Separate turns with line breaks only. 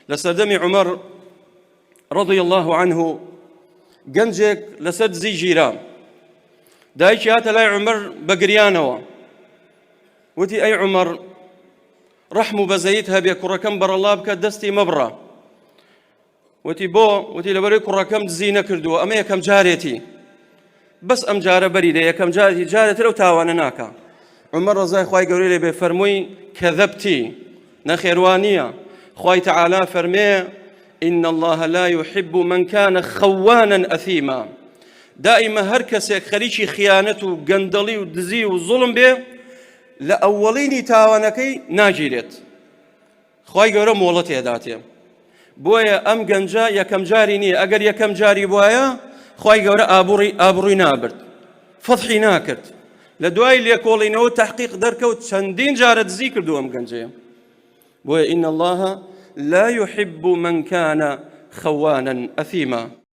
لسردمي عمر رضي الله عنه گەنجێک لەسەر دزی گیرا دایکی هاتە لای عومەر بە گریانەوە وتی ئەی عومەر ڕەحم و بەزەیت هەبێ کوڕەکەم بەرەڵا بکە دەستی مەبڕە وتی بۆ وتی لەبەرەوەی کوڕەکەم دزی نەکردووە ئەمە یەکەم جارێتی بەس ئەم جارە بەریدە یەکەم جارێتی لەو تاوانە ناکە عومەر ڕەزای خوای گەورەی لێ بێ فەرمووی کەذەبتی نەخێوانیە خوای تەعالا فەرمێ إن الله لا يحب من كان خوانا أثيما دائما هر کەسێک خەریکی خیانەت و گەندەڵی و دزی و زوڵم بێ لە ئەوەڵینی تاوانەکەی ناگیرێت خوای گەورە مۆڵەت هێداتێ بۆیە ئەم گەنجە یەکەم جاری نییە ئەگەر یەکەم جاری بوایە خوای گەورە ئابڕووی نابرد فەضحی ناکرد لە دوای لێکۆڵینەوە تەحقیق دەرکەوت چەندین جارە دزی کردووە ئەم گەنجەیە بۆیە إن الله لا يحب من كان خوانا أثيما